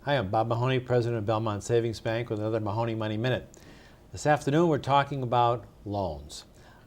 Hi, I'm Bob Mahoney, President of Belmont Savings Bank with another Mahoney Money Minute. This afternoon we're talking about loans,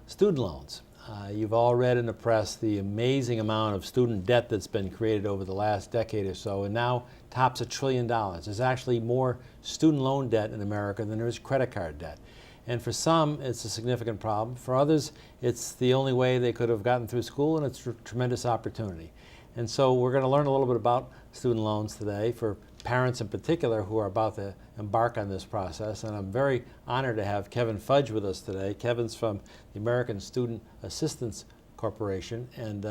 student loans. You've all read in the press the amazing amount of student debt that's been created over the last decade or so, and now tops $1 trillion. There's actually more student loan debt in America than there is credit card debt. And for some, it's a significant problem. For others, it's the only way they could have gotten through school, and it's a tremendous opportunity. And so we're going to learn a little bit about student loans today for parents in particular who are about to embark on this process. And I'm very honored to have Kevin Fudge with us today. Kevin's from the American Student Assistance Corporation, and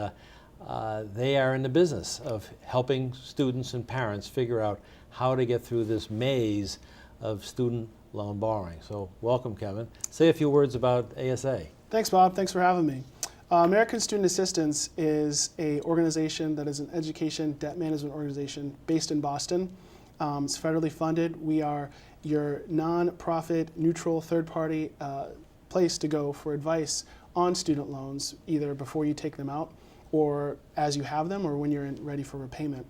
they are in the business of helping students and parents figure out how to get through this maze of student loan borrowing. So welcome, Kevin. Say a few words about ASA. Thanks, Bob. Thanks for having me. American Student Assistance is an organization that is an education debt management organization based in Boston. It's federally funded. We are your non-profit, neutral, third-party place to go for advice on student loans, either before you take them out or as you have them or when you're ready for repayment.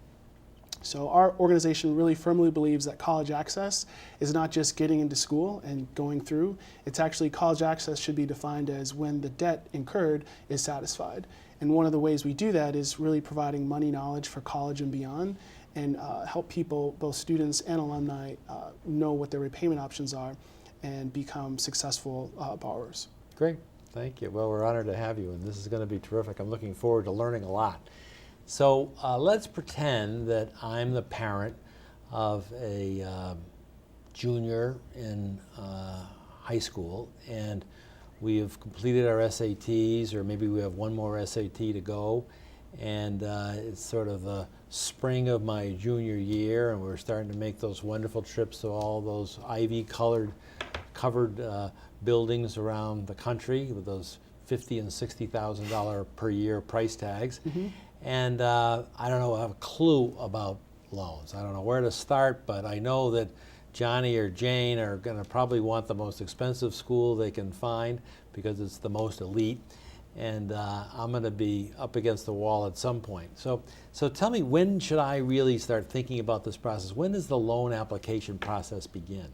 So our organization really firmly believes that college access is not just getting into school and going through. It's actually college access should be defined as when the debt incurred is satisfied. And one of the ways we do that is really providing money knowledge for college and beyond, and help people, both students and alumni, know what their repayment options are and become successful borrowers. Great. Thank you. Well, we're honored to have you, and this is going to be terrific. I'm looking forward to learning a lot. So let's pretend that I'm the parent of a junior in high school, and we have completed our SATs, or maybe we have one more SAT to go, and it's sort of the spring of my junior year, and we're starting to make those wonderful trips to all those ivy-covered buildings around the country with those $50,000 and $60,000 per year price tags. Mm-hmm. And I don't know, I have a clue about loans. I don't know where to start, but I know that Johnny or Jane are going to probably want the most expensive school they can find because it's the most elite. And I'm going to be up against the wall at some point. So tell me, when should I really start thinking about this process? When does the loan application process begin?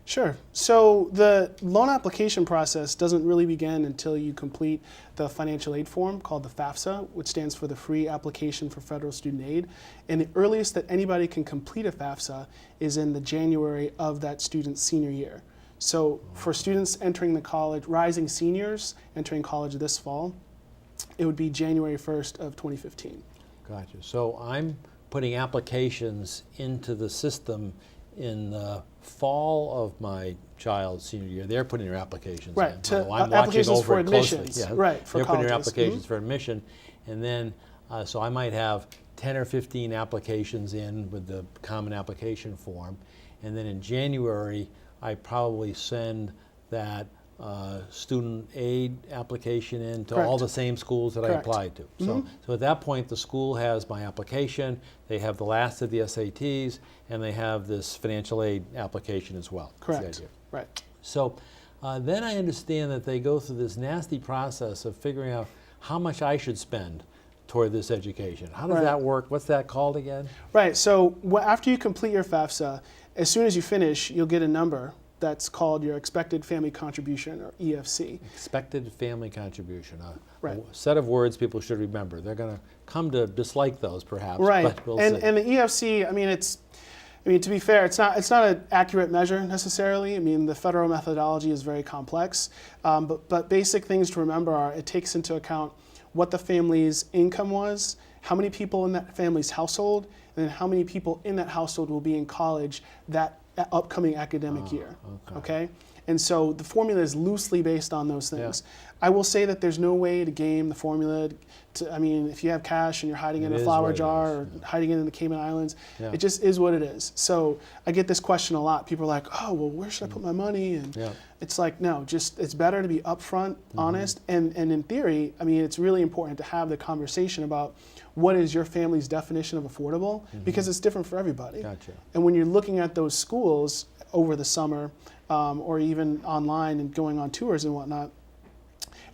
Sure. So the loan application process doesn't really begin until you complete the financial aid form called the FAFSA, which stands for the Free Application for Federal Student Aid. And the earliest that anybody can complete a FAFSA is in the January of that student's senior year. So for students entering the college, rising seniors entering college this fall, it would be January 1st of 2015. Gotcha. So I'm putting applications into the system in the fall of my child's senior year. They're putting their applications right, in. to I'm applications watching over for it closely. admissions. Yeah. Right, for they're putting their colleges. applications Mm-hmm. for admission, and then so I might have 10 or 15 applications in with the common application form, and then in January I probably send that student aid application in to Correct. all the same schools that Correct. I applied to. Mm-hmm. So at that point, the school has my application, they have the last of the SATs, and they have this financial aid application as well. Correct. Right. So then I understand that they go through this nasty process of figuring out how much I should spend toward this education. How does that work? What's that called again? Right. So after you complete your FAFSA, as soon as you finish, you'll get a number that's called your expected family contribution, or EFC. Expected family contribution. Right. A set of words people should remember. They're going to come to dislike those, perhaps. Right. But we'll and see. the EFC, to be fair, it's not an accurate measure necessarily. I mean, the federal methodology is very complex. But basic things to remember are it takes into account what the family's income was, how many people in that family's household, and then how many people in that household will be in college that upcoming academic year. Okay? And so the formula is loosely based on those things. Yeah. I will say that there's no way to game the formula. If you have cash and you're hiding it in a flour jar or hiding it in the Cayman Islands, it just is what it is. So I get this question a lot. People are like, oh, well, where should I put my money? And it's like, no, it's better to be upfront, honest. And in theory, it's really important to have the conversation about what is your family's definition of affordable, because it's different for everybody. Gotcha. And when you're looking at those schools over the summer, or even online and going on tours and whatnot,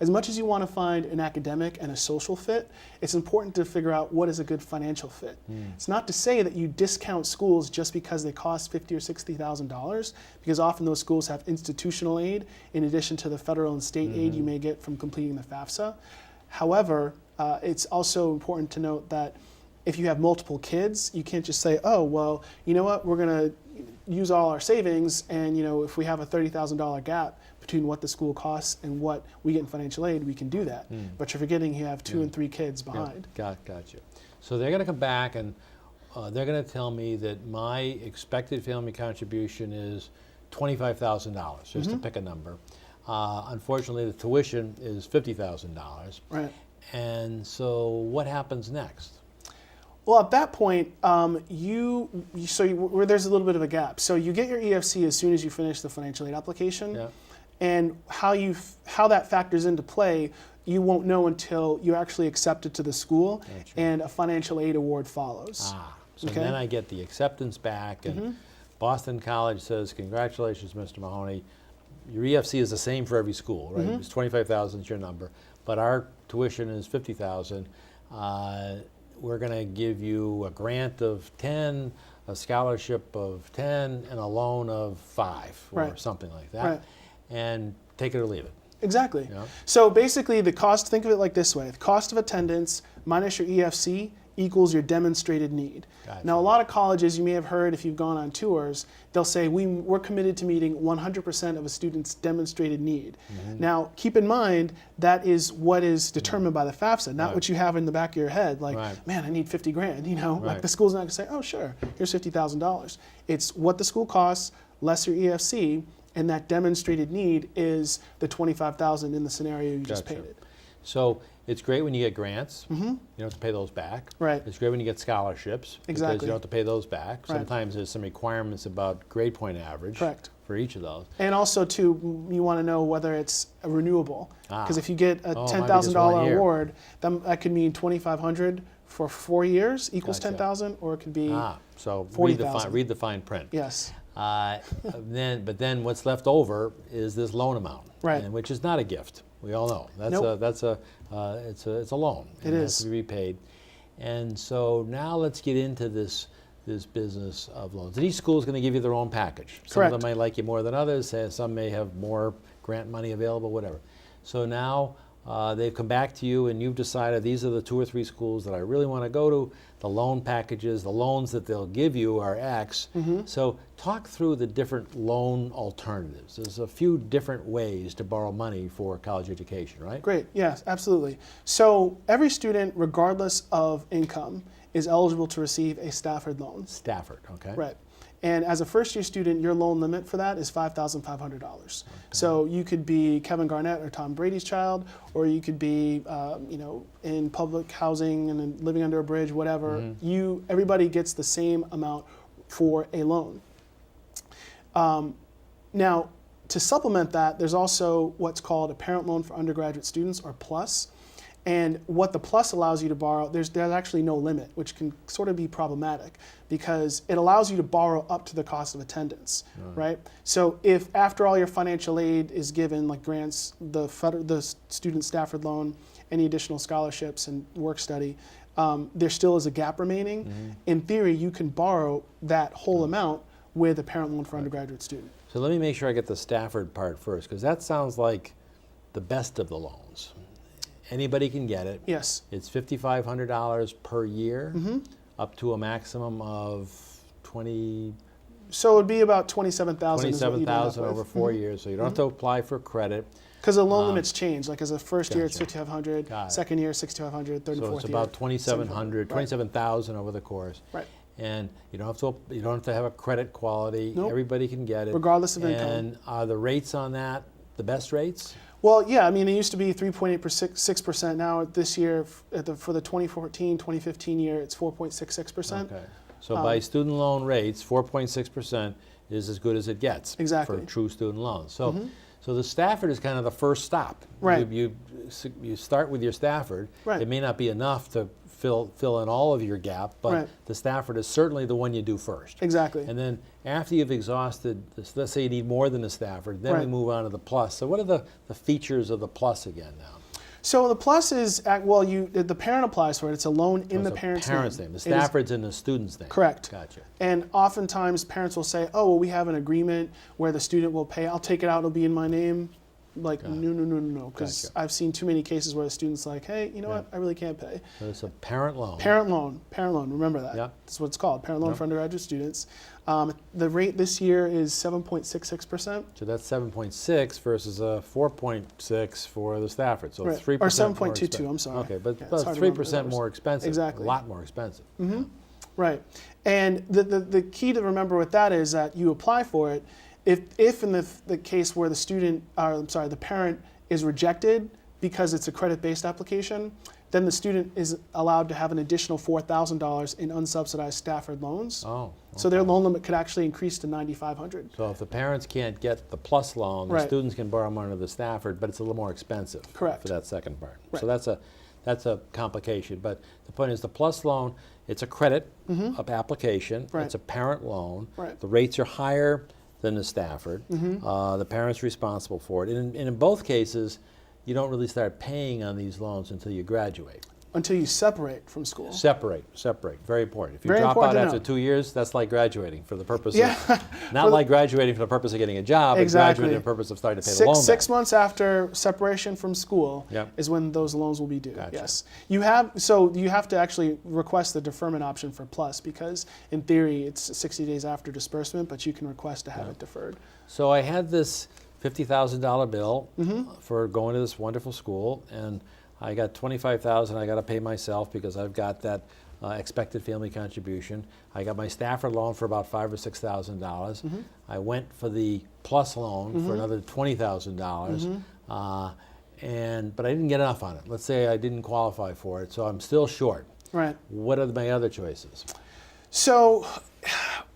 as much as you want to find an academic and a social fit, it's important to figure out what is a good financial fit. It's not to say that you discount schools just because they cost $50,000 or $60,000, because often those schools have institutional aid in addition to the federal and state aid you may get from completing the FAFSA. However, it's also important to note that if you have multiple kids, you can't just say, oh, well, you know what, we're going to use all our savings, and if we have a $30,000 gap between what the school costs and what we get in financial aid, we can do that. But you're forgetting you have 2 and 3 kids behind. Got you. So they're going to come back and they're going to tell me that my expected family contribution is $25,000, just to pick a number. Unfortunately, the tuition is $50,000. Right. And so what happens next? Well, at that point, there's a little bit of a gap. So you get your EFC as soon as you finish the financial aid application, and how that factors into play, you won't know until you're actually accepted to the school and a financial aid award follows. So then I get the acceptance back, and Boston College says, congratulations, Mr. Mahoney. Your EFC is the same for every school, right? It's $25,000 is your number, but our tuition is $50,000. We're going to give you a grant of 10, a scholarship of 10, and a loan of 5, or something like that, and take it or leave it. Exactly. So basically the cost, think of it like this way: the cost of attendance minus your EFC equals your demonstrated need. Now, a lot of colleges, you may have heard if you've gone on tours, they'll say, we're committed to meeting 100% of a student's demonstrated need. Now, keep in mind, that is what is determined by the FAFSA, not what you have in the back of your head, like, man, I need 50 grand, like the school's not gonna say, oh, sure, here's $50,000. It's what the school costs, less your EFC, and that demonstrated need is the $25,000 in the scenario you just painted. So it's great when you get grants. You don't have to pay those back. It's great when you get scholarships. Because you don't have to pay those back. Sometimes there's some requirements about grade point average for each of those. And also, too, you want to know whether it's renewable. Because if you get a $10,000 award, that could mean $2,500 for 4 years equals $10,000, or it could be so $40,000. read the fine print. Yes. But then what's left over is this loan amount, which is not a gift. We all know it's a loan. It has to be repaid, and so now let's get into this business of loans. And each school is going to give you their own package. Some of them might like you more than others. Some may have more grant money available, whatever. So now they've come back to you, and you've decided these are the 2 or 3 schools that I really want to go to. The loan packages, the loans that they'll give you are X. So talk through the different loan alternatives. There's a few different ways to borrow money for college education, right? Great, yes, absolutely. So every student, regardless of income, is eligible to receive a Stafford loan. Stafford, okay. Right. And as a first-year student, your loan limit for that is $5,500. So you could be Kevin Garnett or Tom Brady's child, or you could be, in public housing and living under a bridge, whatever. Everybody gets the same amount for a loan. Now, to supplement that, there's also what's called a parent loan for undergraduate students, or PLUS. And what the PLUS allows you to borrow, there's actually no limit, which can sort of be problematic, because it allows you to borrow up to the cost of attendance, right? So if after all your financial aid is given, like grants, the student Stafford loan, any additional scholarships and work study, there still is a gap remaining. In theory, you can borrow that whole amount with a parent loan for undergraduate student. So let me make sure I get the Stafford part first, because that sounds like the best of the loans. Anybody can get it. Yes. It's $5,500 per year, up to a maximum of 20. So it would be about $27,000. $27,000 over 4 years. So you don't have to apply for credit. Because the loan limits change. Like as a first year, it's $5,500. Second year, $6,500. Third and fourth year. So it's about $2,700, $27,000 over the course. Right. And you don't have to have a credit quality. Nope. Everybody can get it, regardless of income. And are the rates on that the best rates? Well, yeah, I mean, it used to be 3.86%. Now this year, for the 2014-2015 year, it's 4.66%. Okay. So by student loan rates, 4.6% is as good as it gets for true student loans. So, so the Stafford is kind of the first stop. Right. You start with your Stafford. Right. It may not be enough to fill in all of your gap, but Right. the Stafford is certainly the one you do first. Exactly. And then after you've exhausted this, let's say you need more than the Stafford, then we Right. move on to the Plus. So what are the features of the Plus again now? So the plus is, the parent applies for it. It's a loan in the parent's name. The It is- Stafford's in the student's name. Correct. Gotcha. And oftentimes parents will say, oh, well, we have an agreement where the student will pay. I'll take it out. It'll be in my name. Like, no. Because Gotcha. I've seen too many cases where the student's like, hey, you know Yeah. what? I really can't pay. So it's a parent loan. Parent loan. Remember that. Yeah. That's what it's called. Parent loan Yep. for undergraduate students. The rate this year is 7.66%. So that's 7.6 versus a 4.6 for the Stafford. So Right. it's 3% Or more 7.22, expensive. I'm sorry. Okay, but Yeah, it's but hard to 3% remember more expensive. Exactly. A lot more expensive. Right. And the key to remember with that is that you apply for it. If in the case where the parent is rejected because it's a credit-based application, then the student is allowed to have an additional $4,000 in unsubsidized Stafford loans. Oh. So their loan limit could actually increase to $9,500. So if the parents can't get the Plus loan, the Right. students can borrow money to the Stafford, but it's a little more expensive. Correct. For that second part. Right. So that's a complication. But the point is the Plus loan, it's a credit of application. Right. It's a parent loan. Right. The rates are higher than the Stafford. The parent's responsible for it. And in both cases, you don't really start paying on these loans until you graduate. Until you separate from school. Separate. Very important. If you Very drop important out to after know. 2 years, that's like graduating for the purpose Yeah. of, not like graduating for the purpose of getting a job, Exactly. but graduating for the purpose of starting to pay the loan back. 6 months after separation from school Yep. is when those loans will be due. Gotcha. Yes, you have to actually request the deferment option for Plus because in theory it's 60 days after disbursement, but you can request to have it deferred. So I had this $50,000 bill Mm-hmm. for going to this wonderful school, and I got $25,000 I got to pay myself because I've got that expected family contribution. I got my Stafford loan for about $5,000 or $6,000. Mm-hmm. I went for the Plus loan for another $20,000, but I didn't get enough on it. Let's say I didn't qualify for it, so I'm still short. Right. What are my other choices? So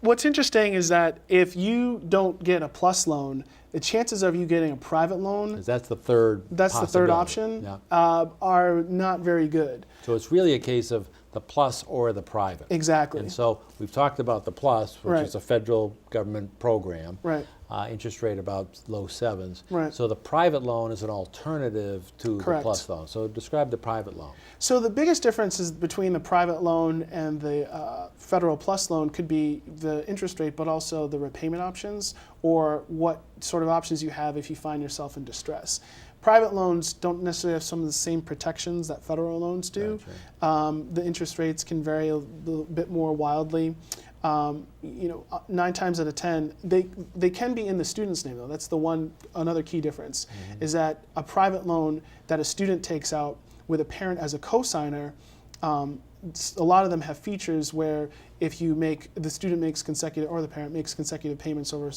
what's interesting is that if you don't get a Plus loan, the chances of you getting a private loan, 'Cause that's the third that's the third possibility. option, Yeah. are not very good. So it's really a case of the Plus or the private. Exactly. And so we've talked about the Plus, which Right. is a federal government program. Right. Interest rate about low sevens. Right. So the private loan is an alternative to Correct. the Plus loan. So describe the private loan. So the biggest difference is between the private loan and the federal Plus loan could be the interest rate, but also the repayment options or what sort of options you have if you find yourself in distress. Private loans don't necessarily have some of the same protections that federal loans do. Gotcha. The interest rates can vary a little bit more wildly. 9 times out of 10, they can be in the student's name though. That's another key difference, is that a private loan that a student takes out with a parent as a cosigner, a lot of them have features where if the student makes consecutive, or the parent makes consecutive payments over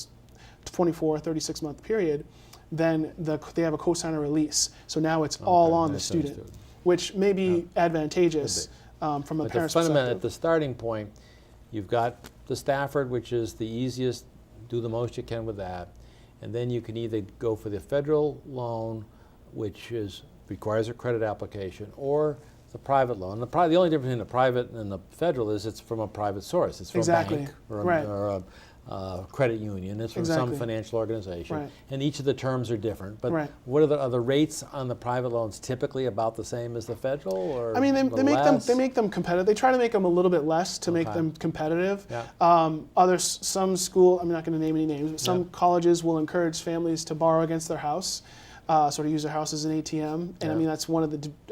24 or 36 month period, then they have a cosigner release. So now it's all on the that's on the student, student. which may be advantageous from a But the parent's fundamental, at perspective. the starting point, you've got the Stafford, which is the easiest, do the most you can with that. And then you can either go for the federal loan, which requires a credit application, or the private loan. The only difference between the private and the federal is it's from a private source. It's from Exactly. a bank or Right. a credit union. It's from some Exactly. financial organization. Right. And each of the terms are different. But Right. what are the rates on the private loans typically about the same as the federal? Or I mean, a they little make less? them competitive. They try to make them a little bit less to make Okay. them competitive. Yeah. Some school, I'm not going to name any names, but some Yeah. colleges will encourage families to borrow against their house, sort of use their house as an ATM. And I Yeah. mean, that's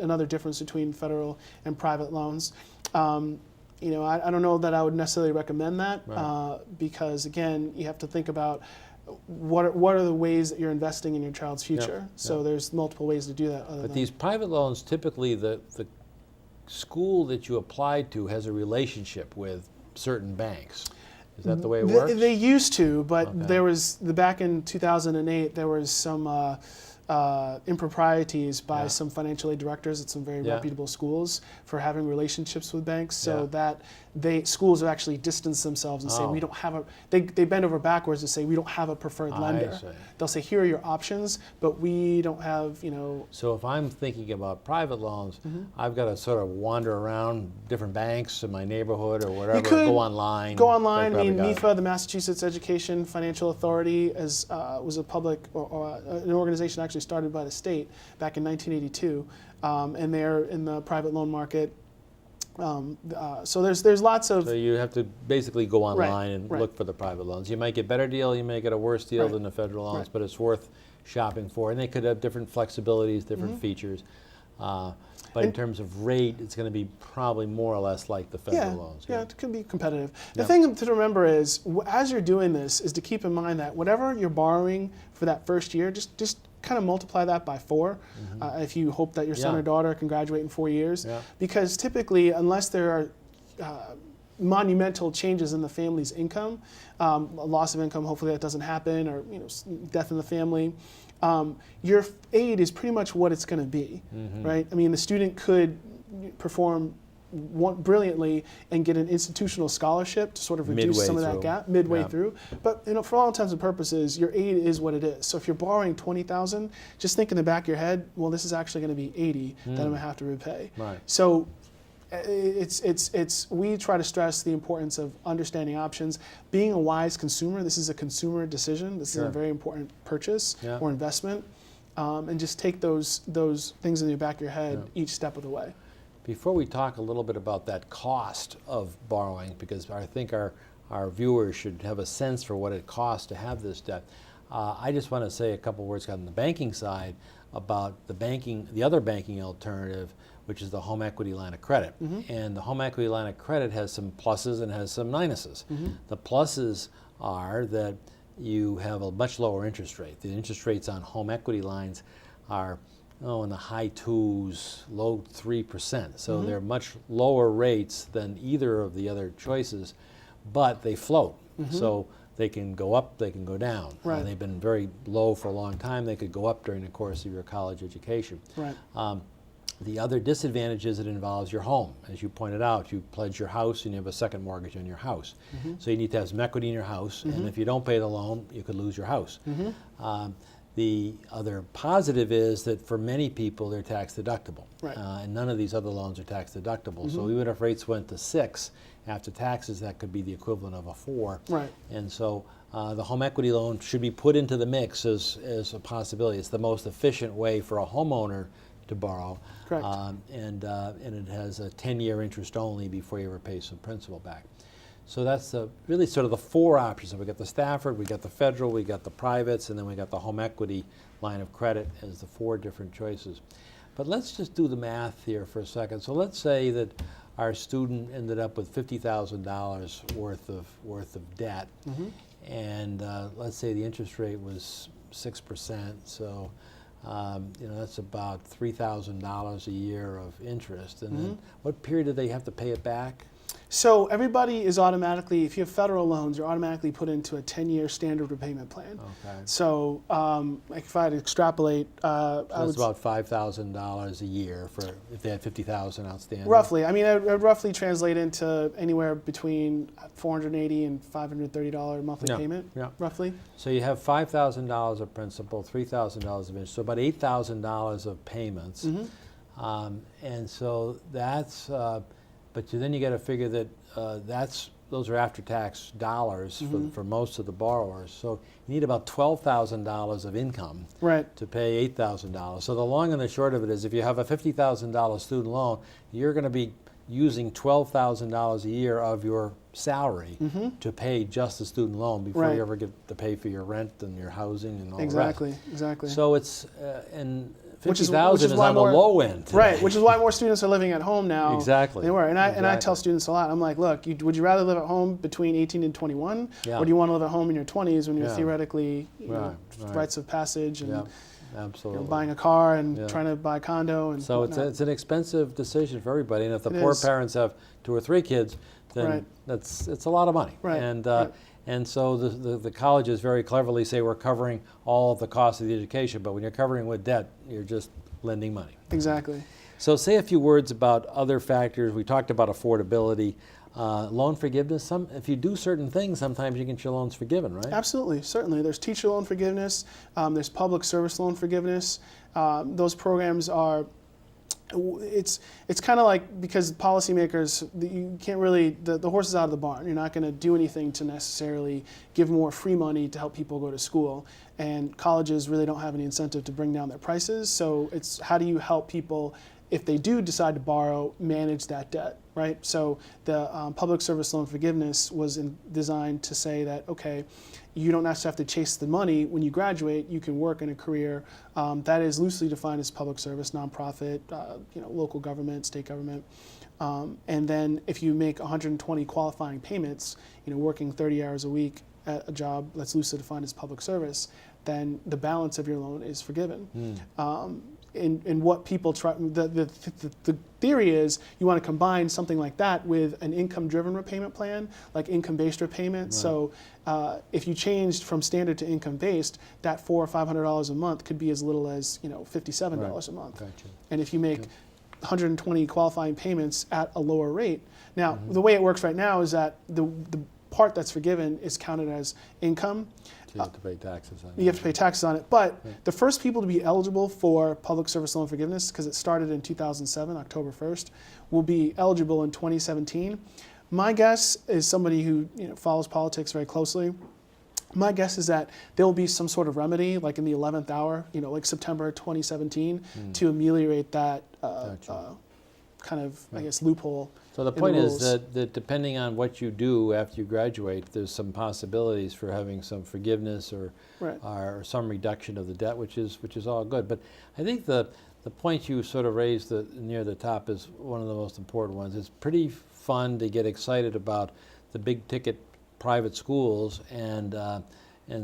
another difference between federal and private loans. I don't know that I would necessarily recommend that Right. because again, you have to think about what are the ways that you're investing in your child's future. So there's multiple ways to do that. But these private loans, typically the school that you applied to has a relationship with certain banks. Is that the way it works? They used to, but Okay. there was back in 2008. There was some improprieties by Yeah. some financial aid directors at some very Yeah. reputable schools for having relationships with banks, so Yeah. that schools have actually distanced themselves and say Oh. we don't have a. They bend over backwards to say we don't have a preferred I lender. see. They'll say here are your options, but we don't have So if I'm thinking about private loans, Mm-hmm. I've got to sort of wander around different banks in my neighborhood or whatever, could go online. Go online. They I mean, probably got it. MIFA, the Massachusetts Education Financial Authority, was a public or an organization actually started by the state back in 1982, and they're in the private loan market. So there's lots of. So you have to basically go online and right. look for the private loans. You might get a better deal, you may get a worse deal Right. than the federal loans, Right. but it's worth shopping for. And they could have different flexibilities, different Mm-hmm. features. But in terms of rate, it's going to be probably more or less like the federal loans. Yeah, it can be competitive. The Yeah. thing to remember is, as you're doing this, is to keep in mind that whatever you're borrowing for that first year, just kind of multiply that by 4 if you hope that your son Yeah. or daughter can graduate in 4 years. Yeah. Because typically, unless there are monumental changes in the family's income, a loss of income, hopefully that doesn't happen, or death in the family, your aid is pretty much what it's going to be, right? I mean, the student could perform brilliantly and get an institutional scholarship to sort of reduce Midway some of that through. gap midway Yeah. through. But for all intents and purposes, your aid is what it is. So if you're borrowing $20,000, just think in the back of your head, well, this is actually going to be $80 that I'm going to have to repay. Right. So we try to stress the importance of understanding options, being a wise consumer. This is a consumer decision. This is Sure. a very important purchase Yeah. or investment, and just take those things in the back of your head each step of the way. Before we talk a little bit about that cost of borrowing, because I think our viewers should have a sense for what it costs to have this debt, I just want to say a couple words on the banking side about the other banking alternative, which is the home equity line of credit. And the home equity line of credit has some pluses and has some minuses. The pluses are that you have a much lower interest rate. The interest rates on home equity lines are in the high 2s, low 3%. So they're much lower rates than either of the other choices, but they float. So they can go up, they can go down. Right. They've been very low for a long time. They could go up during the course of your college education. Right. The other disadvantage is it involves your home. As you pointed out, you pledge your house and you have a second mortgage on your house. So you need to have some equity in your house, and if you don't pay the loan, you could lose your house. The other positive is that for many people, they're tax deductible. Right. And none of these other loans are tax deductible. So even if rates went to 6 after taxes, that could be the equivalent of a 4. Right. And so the home equity loan should be put into the mix as a possibility. It's the most efficient way for a homeowner to borrow. Correct. And it has a 10-year interest only before you ever pay some principal back. So that's really sort of the 4 options. We got the Stafford, we got the federal, we got the privates, and then we got the home equity line of credit as the 4 different choices. But let's just do the math here for a second. So let's say that our student ended up with $50,000 worth of debt, and let's say the interest rate was 6%. So that's about $3,000 a year of interest. And then what period do they have to pay it back? So everybody is automatically, if you have federal loans, you're automatically put into a 10-year standard repayment plan. Okay. So like if I had to extrapolate, So that's about $5,000 a year for if they had $50,000 outstanding. roughly. I mean, it would roughly translate into anywhere between $480 and $530 monthly payment, roughly. So you have $5,000 of principal, $3,000 of interest, so about $8,000 of payments. And so that's, then you got to figure that those are after-tax dollars for most of the borrowers. So you need about $12,000 of income to pay $8,000. So the long and the short of it is, if you have a $50,000 student loan, you're going to be using $12,000 a year of your salary to pay just the student loan before you ever get to pay for your rent and your housing and all the rest. Exactly. So it's and Which is $50,000 is on the low end today. Right, which is why more students are living at home now. Exactly. They were, and I tell students a lot. I'm like, look, would you rather live at home between 18 and 21, or do you want to live at home in your 20s when you're theoretically rites of passage and absolutely buying a car and trying to buy a condo and so whatnot. it's an expensive decision for everybody, and if the poor parents have 2 or 3 kids, then it's a lot of money. Right. And And so the colleges very cleverly say we're covering all of the cost of the education, but when you're covering with debt, you're just lending money. Exactly. So say a few words about other factors. We talked about affordability. Loan forgiveness, if you do certain things, sometimes you can get your loans forgiven, right? Absolutely, certainly. There's teacher loan forgiveness, there's public service loan forgiveness. Those programs are, it's kind of like, because policymakers, you can't really, the horse is out of the barn. You're not going to do anything to necessarily give more free money to help people go to school. And colleges really don't have any incentive to bring down their prices. So it's how do you help people, if they do decide to borrow, manage that debt, right? So the public service loan forgiveness was designed to say that, okay, you don't necessarily have to chase the money when you graduate. You can work in a career that is loosely defined as public service, nonprofit, local government, state government. And then if you make 120 qualifying payments, working 30 hours a week at a job that's loosely defined as public service, then the balance of your loan is forgiven. And what people try, the theory is you want to combine something like that with an income-driven repayment plan, like income-based repayment. Right. So if you changed from standard to income-based, that $400 or $500 a month could be as little as $57 a month. Gotcha. And if you make 120 qualifying payments at a lower rate, now the way it works right now is that the part that's forgiven is counted as income. So you have to pay taxes on it. You have to pay taxes on it. But the first people to be eligible for public service loan forgiveness, because it started in 2007, October 1st, will be eligible in 2017. My guess is somebody who follows politics very closely. My guess is that there will be some sort of remedy, like in the 11th hour, like September 2017, to ameliorate that kind of, I guess, loophole. So the point is that depending on what you do after you graduate, there's some possibilities for having some forgiveness or some reduction of the debt, which is all good. But I think the point you sort of raised near the top is one of the most important ones. It's pretty fun to get excited about the big ticket private schools, and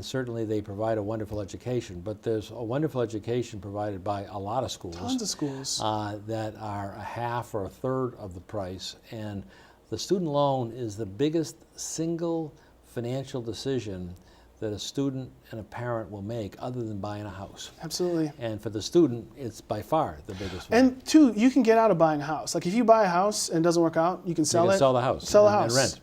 certainly they provide a wonderful education. But there's a wonderful education provided by a lot of schools. Tons of schools. That are a half or a third of the price. And the student loan is the biggest single financial decision that a student and a parent will make other than buying a house. Absolutely. And for the student, it's by far the biggest one. And two, you can get out of buying a house. Like if you buy a house and it doesn't work out, you can sell it. You can sell the house. Sell the house.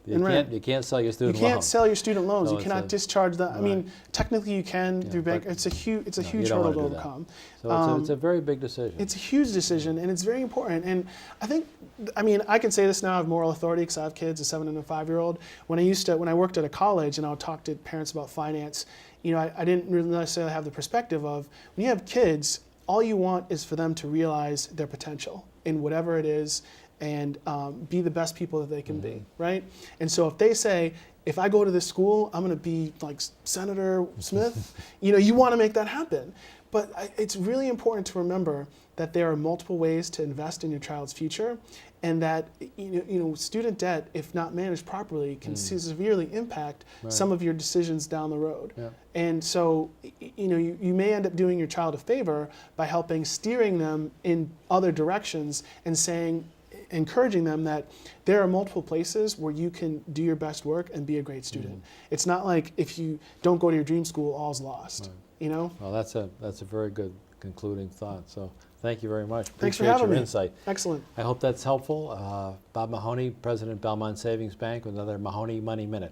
And rent. You can't sell your student loan. You can't sell your student loans. So you cannot discharge them. Right. I mean, technically you can through bank. It's a huge hurdle to overcome. So it's a very big decision. It's a huge decision, and it's very important. And I can say this now. I have moral authority because I have kids, a 7 and a 5-year-old. When I worked at a college and I would talk to parents about finance, I didn't really necessarily have the perspective of when you have kids, all you want is for them to realize their potential in whatever it is, and be the best people that they can be, right? And so if they say, if I go to this school, I'm going to be like Senator Smith, you want to make that happen. But it's really important to remember that there are multiple ways to invest in your child's future, and that student debt, if not managed properly, can severely impact some of your decisions down the road. Yeah. And so you may end up doing your child a favor by helping steering them in other directions and encouraging them that there are multiple places where you can do your best work and be a great student. It's not like if you don't go to your dream school, all's lost. Well, that's a very good concluding thought. So thank you very much. Thanks for having me. Insight. Excellent. I hope that's helpful. Bob Mahoney, President, Belmont Savings Bank, with another Mahoney Money Minute.